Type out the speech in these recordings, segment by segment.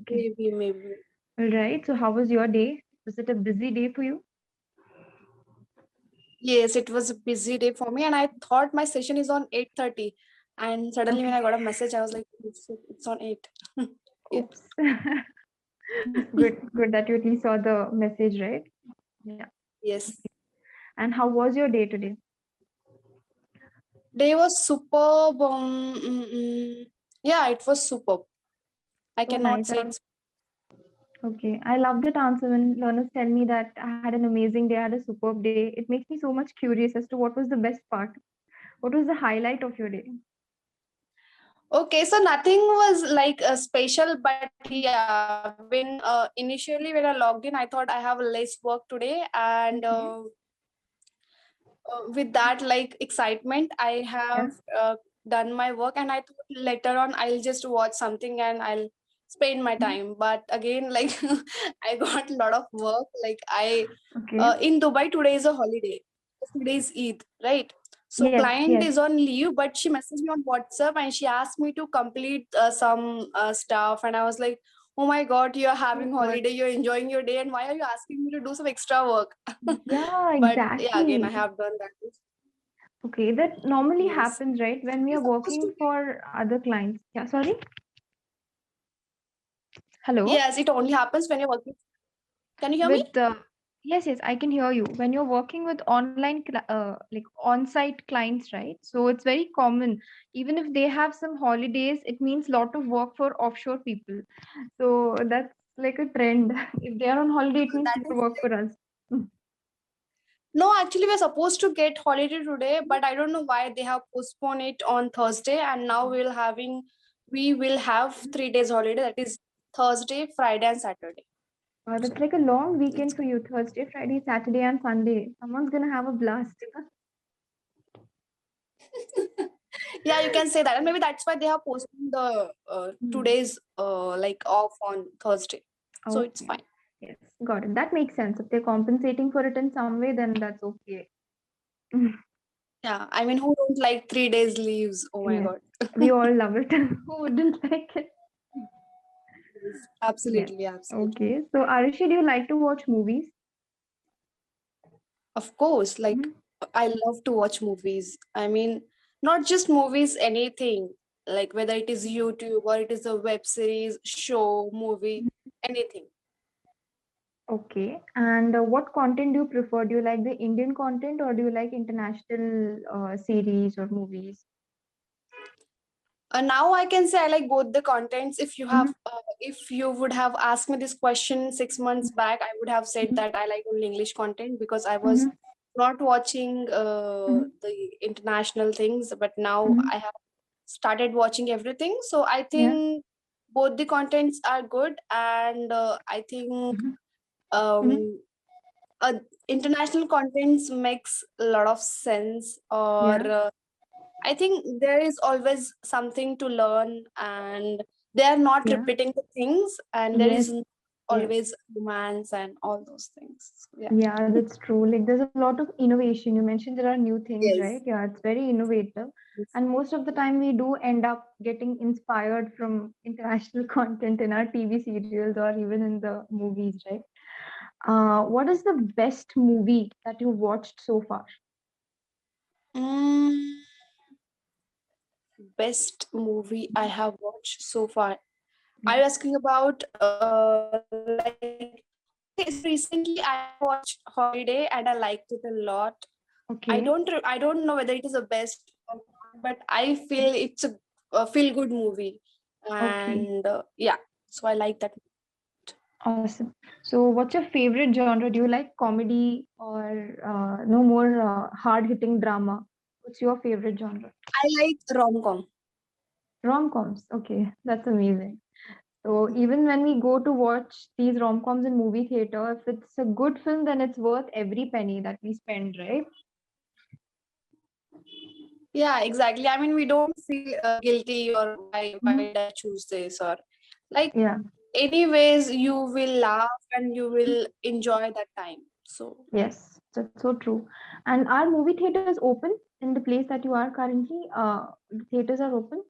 Okay. Maybe. All right. So how was your day? Was it a busy day for you? Yes, it was a busy day for me, and I thought my session is on 8:30. And suddenly, when Okay. I got a message, I was like, it's on 8. Yeah. Oops. Good that you at least saw the message, right? Yeah. Yes. And how was your day today? Day was superb. Yeah, it was superb. I So cannot nice. say it's. Okay. I love that answer when learners tell me that I had an amazing day, I had a superb day. It makes me so much curious as to what was the best part. What was the highlight of your day? Okay, so nothing was like special, but yeah, initially when I logged in, I thought I have less work today, and Okay. with that like excitement, I Yeah. have done my work, and I thought later on I'll just watch something and I'll spend my Mhm. time. But again, like I got a lot of work. Like I Okay. in Dubai today is a holiday. Today is Eid, right? So Yes, client yes. is on leave, but she messaged me on WhatsApp and she asked me to complete some stuff, and I was like, "Oh my God, you're Oh having God. holiday, you're enjoying your day, and why are you asking me to do some extra work?" Yeah, But yeah, again, I exactly. have done that. Okay, that normally Yes. happens, right? When we You're are supposed working to get. for other clients. Yeah, sorry. Hello. Yes, it only happens when you're working. Can you hear me? With yes, yes, I can hear you. When you're working with like on-site clients, right? So it's very common. Even if they have some holidays, it means lot of work for offshore people. So that's like a trend. If they are on holiday, it means That more is work like. for us. Mm. No, actually, we're supposed to get holiday today, but I don't know why they have postponed it on Thursday, and now we will have 3 days holiday. That is Thursday, Friday, and Saturday. That's So like a long it's. weekend for you. Thursday, Friday, Saturday, and Sunday. Someone's gonna have a blast. Yeah, you can say that, and maybe that's why they have postponed the 2 days like off on Thursday. So it's Okay. fine. Yes, got it. That makes sense. If they're compensating for it in some way, then that's okay. Mm. Yeah, I mean, who don't like 3 days leaves? Oh my Yes, God. we all love it. Who wouldn't like it? Yes, Yes. absolutely, absolutely. Okay. So, Arushi, do you like to watch movies? Of course, like Mhm. I love to watch movies. I mean, not just movies, anything. Like whether it is YouTube or it is a web series, show, movie, anything. Okay. And what content do you prefer? Do you like the Indian content or do you like international series or movies? Now I can say I like both the contents. Mhm. If you would have asked me this question 6 months back, I would have said Mhm. that I like only English content because I was Mhm. not watching Mhm. the international things. But now Mhm. I have started watching everything. So I Yeah. think both the contents are good, and I think Mhm. Mhm. um, international contents makes a lot of sense, or Yeah. I think there is always something to learn, and they are not Yeah. repeating the things, and there is Yes. Yes. always romance and all those things. So, yeah. Yeah, that's true. Like there's a lot of innovation. You mentioned there are new things, right? Yes. Yeah, it's very innovative. And most of the time we do end up getting inspired from international content in our TV serials or even in the movies, right? What is the best movie that you watched so far? Mm, best movie I have watched so far. Are Yeah. you asking about like okay? So recently I have watched Holiday and I liked it a lot. Okay. I don't know whether it is the best or not, but I feel it's a feel good movie, Okay. and yeah, so I like that. Awesome. So what's your favorite genre? Do you like comedy or no more hard-hitting drama? What's your favorite genre? I like rom com. Rom-coms. Okay, that's amazing. So even when we go to watch these rom-coms in movie theater, if it's a good film, then it's worth every penny that we spend, right? Yeah, exactly. I mean, we don't feel guilty or why Mhm. did I choose this, or like Yeah. anyways you will laugh and you will enjoy that time. So Yes, that's so true. And are movie theaters open in the place that you are currently? The theaters are open?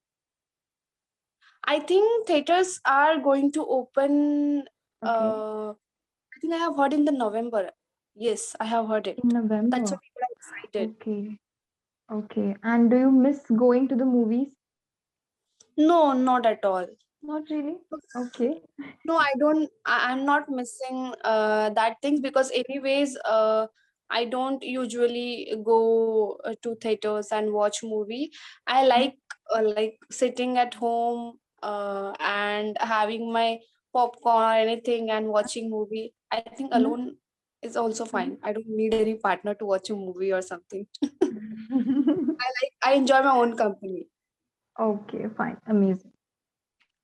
I think theaters are going to open. Okay, I think I have heard in the November. Yes, I have heard it. in That's why November. people are excited. Okay, okay. And do you miss going to the movies? No, not at all. Not really. Okay. No, I don't. I'm not missing that things because anyways, I don't usually go to theaters and watch movie. I like sitting at home and having my popcorn or anything and watching movie. I think Mm-hmm. alone is also fine. I don't need any partner to watch a movie or something. I enjoy my own company. Okay, fine. Amazing.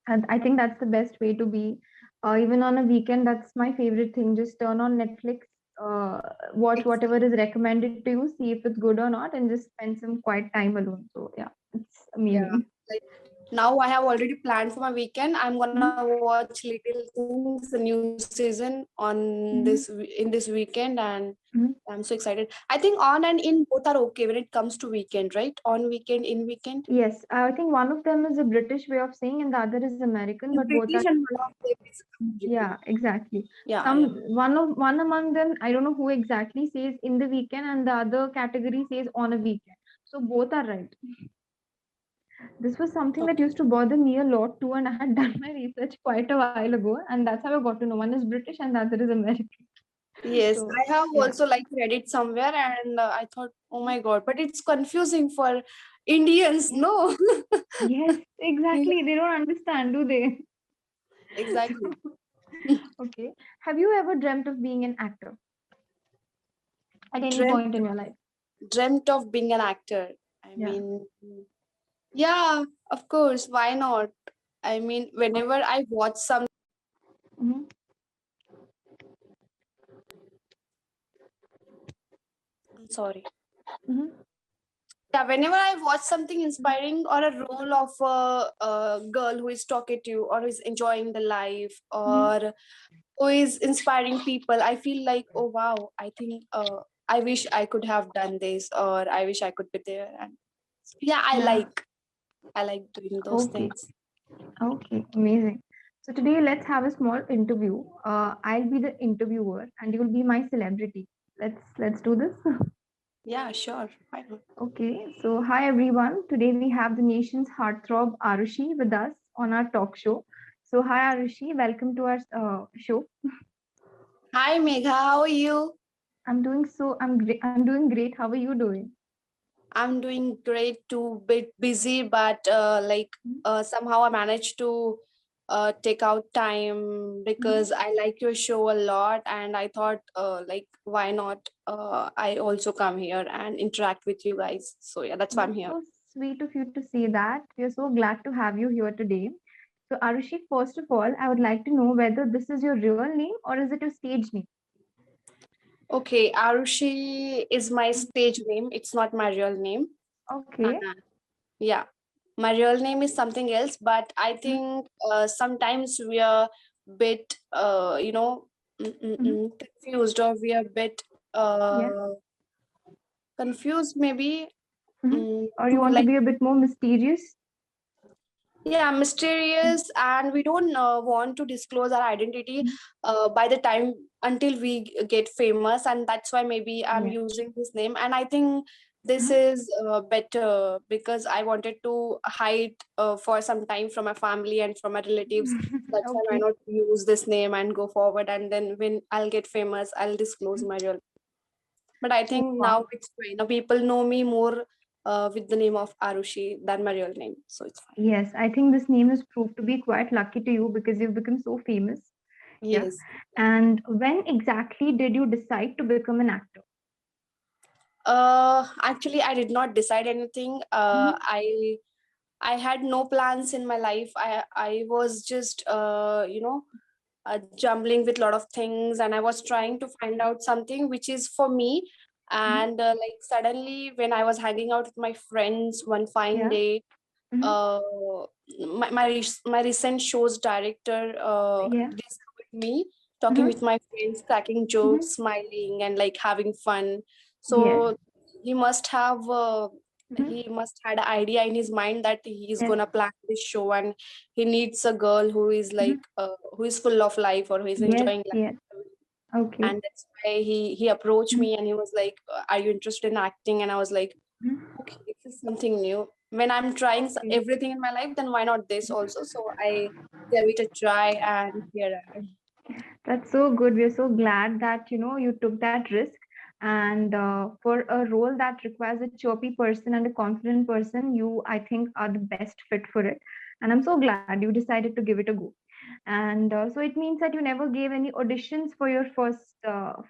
And I think that's the best way to be. Even on a weekend, that's my favorite thing. Just turn on Netflix, uh, watch whatever is recommended to you, see if it's good or not, and just spend some quiet time alone. So yeah, it's Yeah. amazing. Like now I have already planned for my weekend. I'm gonna Mhm, watch Little Things, the new season in this mhm, weekend, and I'm so mhm. excited. I think on and in both are okay when it comes to weekend, right? On weekend, in weekend. Yes, I think one of them is a British way of saying, and the other is American, but both British are. and one of them is Yeah, American. exactly. Yeah, Some yeah. one among them, I don't know who exactly says in the weekend, and the other category says on a weekend. So both are right. This was something that Okay. used to bother me a lot too, and I had done my research quite a while ago, and that's how I got to know one is British and the other is American. Yes, So I have yeah, also like read it somewhere, and I thought, oh my god, but it's confusing for Indians, yes, no? yes, Yeah, exactly. They don't understand, do they? exactly. Okay. Have you ever dreamt of being an actor at any Dreamt point in your life? dreamt of being an actor. I Yeah. mean, yeah, of course. Why not? I mean, whenever I watch some, Mm-hmm. I'm sorry. Mm-hmm. Yeah, whenever I watch something inspiring or a role of a girl who is talkative or who is enjoying the life Mm-hmm. or who is inspiring people, I feel like, oh wow, I think I wish I could have done this or I wish I could be there. And yeah, Yeah. I like doing those Okay. things. Okay. Amazing. So today let's have a small interview. I'll be the interviewer and you'll be my celebrity. Let's do this. Yeah, sure. Why not? Okay, so hi everyone. Today we have the nation's heartthrob Arushi with us on our talk show. So hi Arushi, welcome to our show. Hi, Megha. How are you? I'm doing great. How are you doing? I'm doing great too, bit busy, but somehow I managed to take out time Mhm. because I like your show a lot, and I thought why not I also come here and interact with you guys. So yeah, that's why I'm That's here. so sweet of you to say that. We are so glad to have you here today. So Arushi, first of all, I would like to know whether this is your real name or is it your stage name? Okay, Arushi is my stage name. It's not my real name. Okay. Yeah, my real name is something else, but I Mhm. think sometimes we are bit confused, or we are bit Yeah. uh, confused maybe Mhm. Or to you want to like, be a bit more mysterious? yeah, mysterious, and we don't want to disclose our identity Mhm. by the time until we get famous, and that's why maybe I'm Yeah. using this name. And I think this Mhm. is better because I wanted to hide for some time from my family and from my relatives. That's why I Okay. not use this name and go forward, and then when I'll get famous I'll disclose my real. But I Oh, think wow. now it's fine. Now people know me more with the name of Arushi than my real name, so it's fine. Yes, I think this name has proved to be quite lucky to you because you've become so famous. Yeah. Yes. And when exactly did you decide to become an actor? Actually, I did not decide anything. Mhm. I had no plans in my life. I was just jumbling with a lot of things, and I was trying to find out something which is for me. Mhm. And like suddenly, when I was hanging out with my friends one fine Yeah. day, Mhm. uh, my recent show's director Yeah. discovered me talking Mhm. with my friends, cracking Mhm. jokes, smiling, and like having fun. Yes. So he must have Mhm. he must had an idea in his mind that he is Yes. gonna plan this show, and he needs a girl who is Mhm. like who is full of life, or who is Yes. enjoying Yes. life. Okay. And that's why he approached Mhm. me, and he was like, are you interested in acting? And I was like, Mhm. okay, this is something new. When I'm trying Okay. everything in my life, then why not this also? So I gave it a try, and here I am. That's so good. We're so glad that you took that risk. And for a role that requires a chirpy person and a confident person, you, I think, are the best fit for it. And I'm so glad you decided to give it a go. And so it means that you never gave any auditions for your first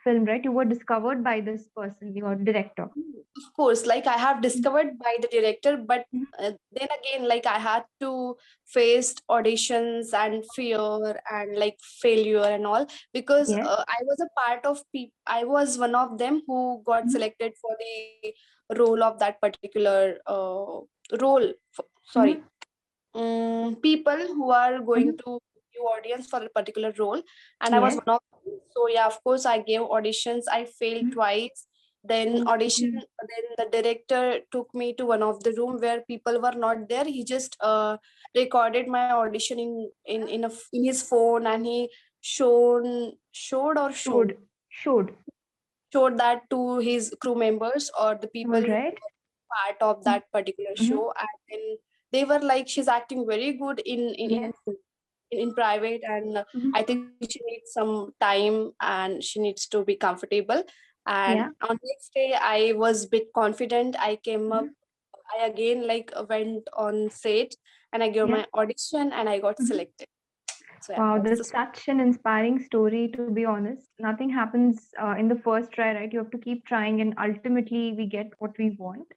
film, right? You were discovered by this person, your director. Of course, like I have Mhm. discovered by the director, but Mhm. then again, like I had to face auditions and fear and like failure and all, because Yes. I was a part of people. I was one of them who got Mhm. selected for the role of that particular role. Sorry, Mhm. people who are going Mhm. to give audience for a particular role, and I was Yes. one of them. So yeah, of course I gave auditions. I failed Mhm. twice. Then audition, Okay. then the director took me to one of the room where people were not there. He just recorded my audition in his phone, and he showed or show Showed. Showed. showed that to his crew members or the All people who right. were part of that particular Mhm. show. And then they were like, she's acting very good Yes. in private, and Mhm. I think she needs some time and she needs to be comfortable. And Yeah. on next day I was bit confident. I came up, Mhm. I again like went on set, and I gave Yeah. my audition, and I got Mhm. selected. So yeah, Wow, that's that's the such an inspiring story, to be honest. Nothing happens in the first try, right? You have to keep trying, and ultimately, we get what we want.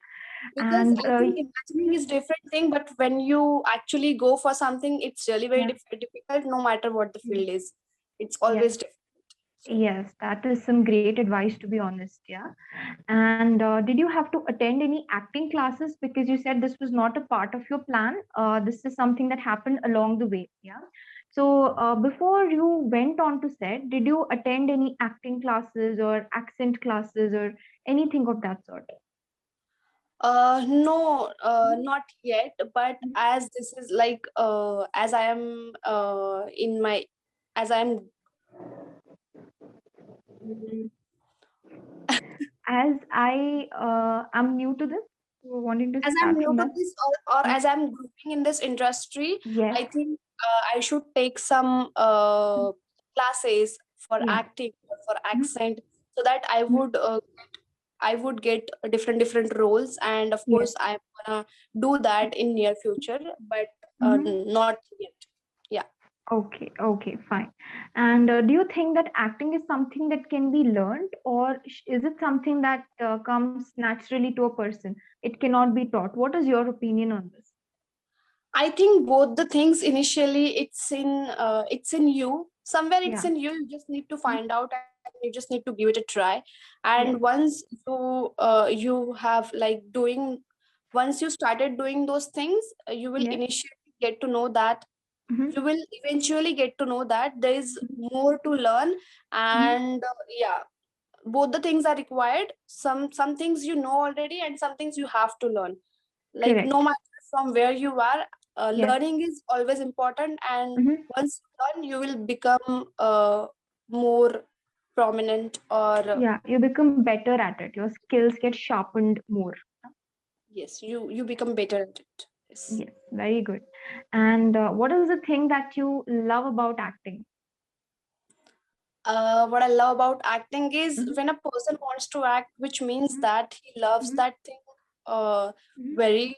because And I think imagining is different thing, but when you actually go for something, it's really very yeah, difficult. No matter what the yes, field is, it's yes, always difficult. So yes, that is some great advice, to be honest. Yeah. And did you have to attend any acting classes? Because you said this was not a part of your plan. This is something that happened along the way. Yeah. So before you went on to set, did you attend any acting classes or accent classes or anything of that sort? no, Mhm. not yet. But Mhm. as this is like as I am in my as I am mm, As I am new to this, so wanting to as I'm start new from to that. this, or Mhm. as I'm growing in this industry, Yes. I think I should take some Mhm. classes for Yeah. acting or for Mhm. accent, so that Mhm. I would get different roles. And of Yes. course I'm gonna do that in near future, but Mhm. not yet. Yeah. Okay, okay, fine. And do you think that acting is something that can be learned, or is it something that comes naturally to a person? It cannot be taught. What is your opinion on this? I think both the things, initially it's in you. Somewhere it's Yeah. in you. You just need to Mhm. find out, and you just need to give it a try. And Yes. you have like doing once you started doing those things, you will Yes. initially get to know that Mm-hmm. you will eventually get to know that there is Mm-hmm. more to learn. Mm-hmm. And yeah, both the things are required. Some things you know already, and some things you have to learn. Like no Correct. matter from where you are, Yes. learning is always important. And Mm-hmm. once you learn, you will become more prominent, or Yeah, you become better at it. Your skills get sharpened more. yes, you become better at it. Yes. Yes, very good. And what is the thing that you love about acting? What I love about acting is Mm-hmm. when a person wants to act, which means that he loves Mm-hmm. that thing uh, Mm-hmm. very,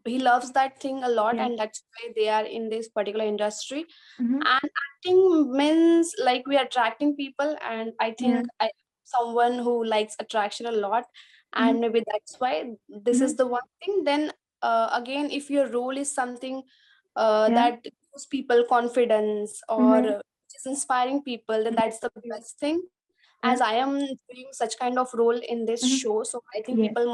he loves that thing a lot, Yes. and that's why they are in this particular industry. Mm-hmm. And acting means like we are attracting people, and I think Yes. I someone who likes attraction a lot, Mm-hmm. and maybe that's why this Mm-hmm. is the one thing. Then again, if your role is something Yeah. that gives people confidence, or Mm-hmm. which is inspiring people, then Yes. that's the Yes. best thing. As Yeah. I am doing such kind of role in this Mm-hmm. show, so I think Yes. people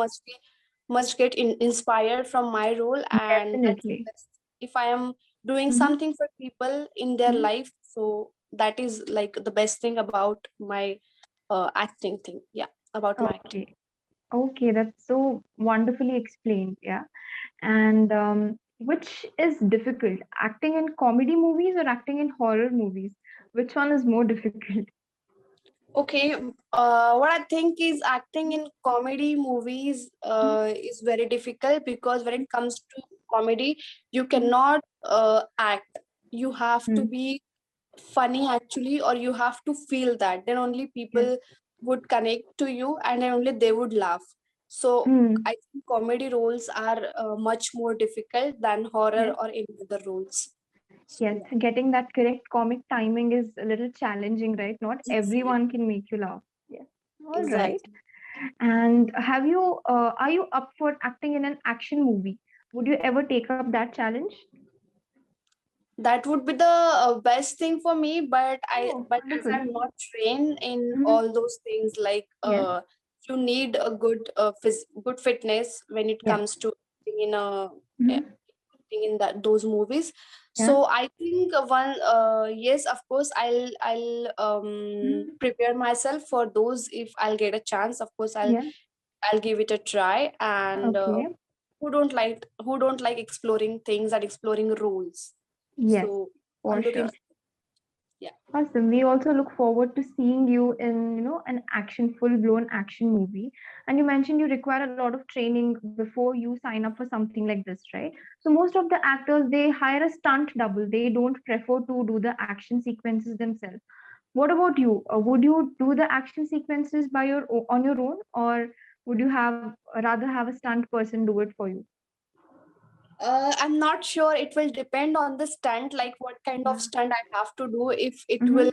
must get inspired from my role, and that's the Definitely. best. If I am doing Mm-hmm. something for people in their Mm-hmm. life, so that is like the best thing about my acting thing. Yeah, about my acting. Okay. Okay, that's so wonderfully explained. Yeah. And which is difficult, acting in comedy movies or acting in horror movies? Which one is more difficult? Okay, what I think is acting in comedy movies Mhm, is very difficult, because when it comes to comedy, you mhm, cannot act. You have to mhm. be funny actually, or you have to feel that. Then only Yes. people would connect to you, and then only they would laugh. So Mm, I think comedy roles are much more difficult than horror yes. or any other roles. So Yes. yeah, Getting that correct comic timing is a little challenging, right? Not exactly, everyone can make you laugh. Yes. All right. exactly. And are you up for acting in an action movie? Would you ever take up that challenge? That would be the best thing for me, but Oh, as wonderful. I'm not trained in Hmm. all those things, like Yes. you need a good fitness when it Yes. comes to acting in a Hmm. acting in that those movies. Yeah. So I think one yes, of course, I'll Mhm. prepare myself for those. If I'll get a chance, of course Yeah. I'll give it a try. And Okay. who don't like exploring things and exploring rules. Yes, So for I'm looking sure. for, yeah. Awesome. We also look forward to seeing you in, an action, full-blown action movie. And you mentioned you require a lot of training before you sign up for something like this, right? So most of the actors, they hire a stunt double. They don't prefer to do the action sequences themselves. What about you? Would you do the action sequences on your own, or would you have rather have a stunt person do it for you? I'm not sure. It will depend on the stunt, like what kind of Yeah. stunt I have to do. Mm-hmm.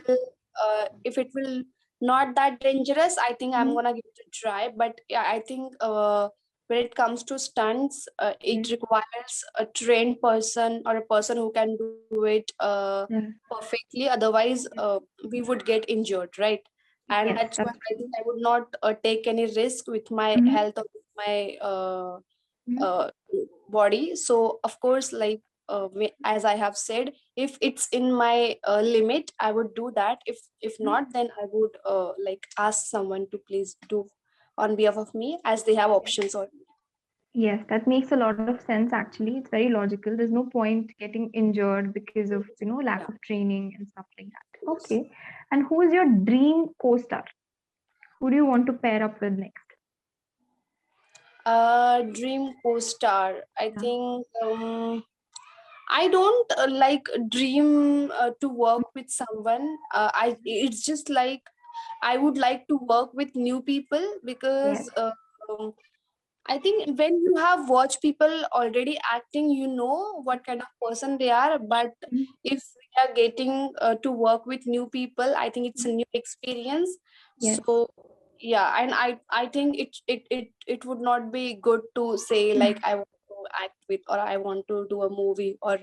If it will not that dangerous, I think I'm Mm-hmm. gonna give it a try. But yeah, I think when it comes to stunts, Yeah. it requires a trained person or a person who can do it Yeah. perfectly. Otherwise, we would get injured, right? And Yes, that's why that's I think true. I would not take any risk with my Mm-hmm. health or with my Mm-hmm. uh, body. So of course, like as I have said, if it's in my limit, I would do that. If not, then I would like ask someone to please do on behalf of me, as they have options already. Yes, that makes a lot of sense actually. It's very logical. There's no point getting injured because of, lack Yeah, of training and stuff like of that. course. Okay. And who is your dream co-star? Who do you want to pair up with next? Dream co-star, I Yeah. think I don't like dream to work with someone. I It's just like I would like to work with new people, Yes. because um, I think when you have watched people already acting, you know what kind of person they are. But Mhm. if we are getting to work with new people, I think it's a new experience. Yes. So yeah, and I think it would not be good to say like Mhm. I want to act with, or I want to do a movie or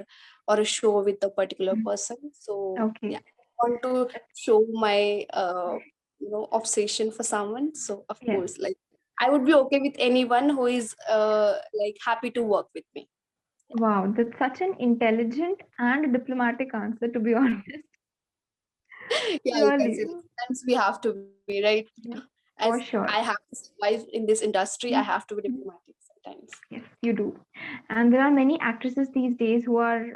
a show with a particular Mhm. person. So yeah, Okay. I want to show my obsession for someone. So of Yes. course, like I would be okay with anyone who is like happy to work with me. Wow, that's such an intelligent and diplomatic answer, to be honest. Yeah, you can Really. see, like, sometimes we have to be, right. Yes, As for I sure. have to survive in this industry, I Mhm. have to be Mhm. diplomatic sometimes. Yes, you do. And there are many actresses these days who are,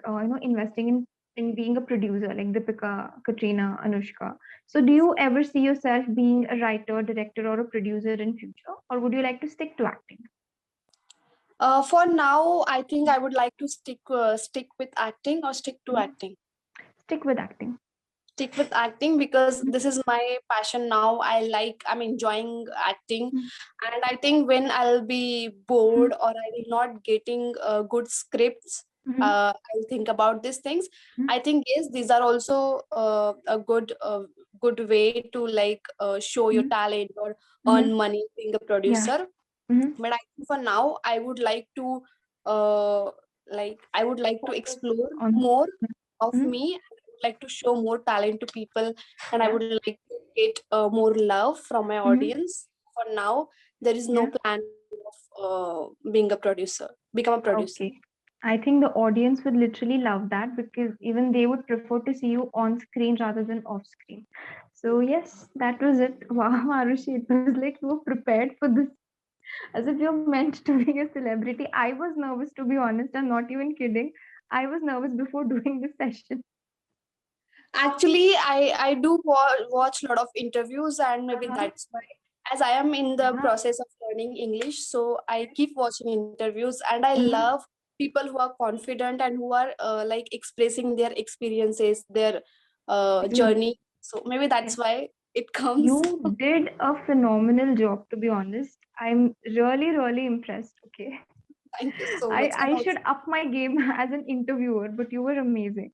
investing in being a producer, like Deepika, Katrina, Anushka. So, do you ever see yourself being a writer, director, or a producer in future, or would you like to stick to acting? For now, I think I would like to stick with acting, or stick to Mhm. acting. Stick with acting. Stick with acting, because Mhm. this is my passion now. I'm enjoying acting. Mhm. And I think when I'll be bored, or I will not getting good scripts, Mhm. I'll think about these things. Mhm. I think yes, these are also a good way to like show your Mhm. talent or earn Mhm. money being a Yeah. producer. Mhm. But I think for now I would like to uh, I would like to Focus explore on. more of Mhm. me. I would like to show more talent to people, and I Yeah. would like to get more love from my Mhm. audience. For now, there is no Yeah. plan of being a producer, become a producer. Okay. I think the audience would literally love that because even they would prefer to see you on screen rather than off screen. So yes, that was it. Wow, Arushi, it was like we were prepared for this. As if you're meant to be a celebrity. I was nervous, to be honest. I'm not even kidding. I was nervous before doing the session. Actually, I do watch a lot of interviews, and maybe Uh-huh. that's why, as I am in the Yeah. process of learning English, so I keep watching interviews, and I Mhm. love people who are confident and who are like expressing their experiences, their Agreed. journey. So maybe that's Yes. why it comes. You did a phenomenal job, to be honest. I'm really, really impressed. Okay. Thank you so I, much. And I also, should up my game as an interviewer, but you were amazing.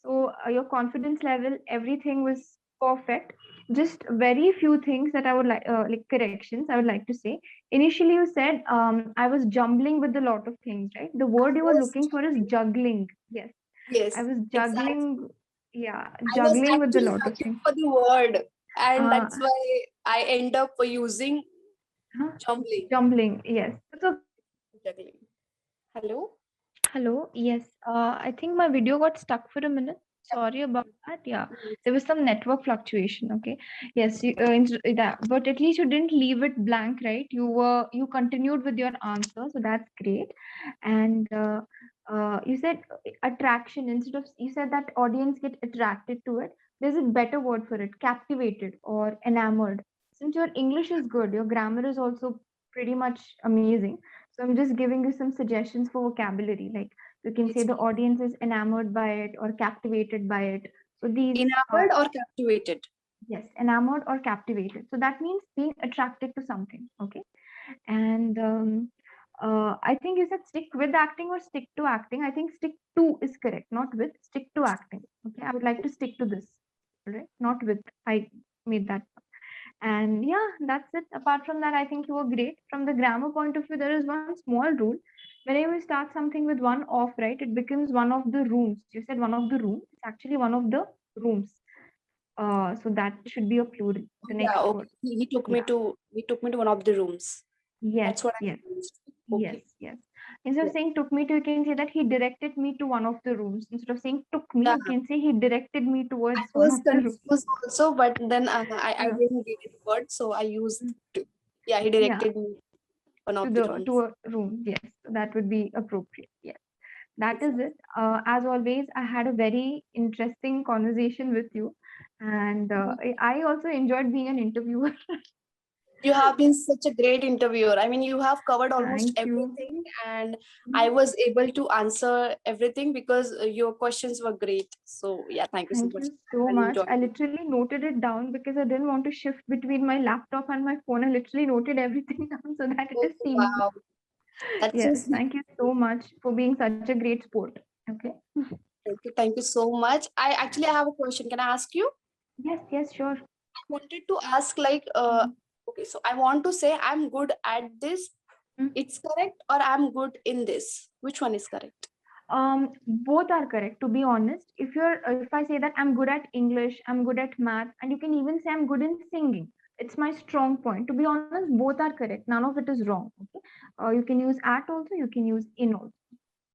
So, your confidence level, everything was perfect. Just very few things that I would like corrections I would like to say. Initially, you said I was jumbling with a lot of things, right? The I word you were was looking for is juggling. juggling. Yes, I Yes, was exactly. juggling. Yeah, I was juggling with a actually lot of searching things. for the word, and Uh, that's why I end up using huh? jumbling. Jumbling. Yes, it's okay. Juggling. Hello? Hello. Yes. I think my video got stuck for a minute. Sorry about that. Yeah, there was some network fluctuation. Okay. Yes. But at least you didn't leave it blank, right? You continued with your answer, so that's great. And you said attraction instead of you said that audience get attracted to it. There's a better word for it: captivated or enamored. Since your English is good, your grammar is also pretty much amazing. So I'm just giving you some suggestions for vocabulary. Like you can say Yes. the audience is enamored by it or captivated by it. So these Enamored or captivated? yes, enamored or captivated. So that means being attracted to something. Okay. And I think you said stick with acting or stick to acting. I think stick to is correct, not with. Stick to acting. Okay. I would like to stick to this. All right. Not with. I made that. And yeah, that's it. Apart from that, I think you were great. From the grammar point of view, there is one small rule. Whenever you start something with one off, right, it becomes one of the rooms. You said one of the room. It's actually one of the rooms. So that should be a plural, the Yeah, next okay. word. Yeah. He took me to one of the rooms. Yes, That's what I yes, used. yes, Okay. yes. Instead of Yeah. saying took me to, you can say that he directed me to one of the rooms. Instead of saying took me, Yeah. you can say he directed me I towards one was of the rooms. confused also, but then I Yeah. didn't get it word, so I used Mm. to. Yeah, he Yeah. directed me one To of the the to runs. a room. Yes. That would be appropriate. Yes. That is Exactly. it. As always, I had a very interesting conversation with you, and I also enjoyed being an interviewer. You have been such a great interviewer. I mean, you have covered almost Thank you. everything, and I Mhm. was able to answer everything because your questions were great. So, yeah, thank you so Thank much. you so I much. enjoyed I it. literally noted it down because I didn't want to shift between my laptop and my phone. I literally noted everything down so that it Oh, is seamless. wow. That's so Yes. sweet. Thank you so much for being such a great sport. Okay. Thank you. Thank you so much. I have a question. Can I ask you? Yes. Yes. Sure. I wanted to ask, like, Mhm. okay, so I want to say I'm good at this. Mhm. It's correct, or I'm good in this. Which one is correct? Both are correct, to be honest. If I say that I'm good at English, I'm good at math, and you can even say I'm good in singing. It's my strong point. To be honest, both are correct. None of it is wrong. Okay. You can use at also, you can use in also.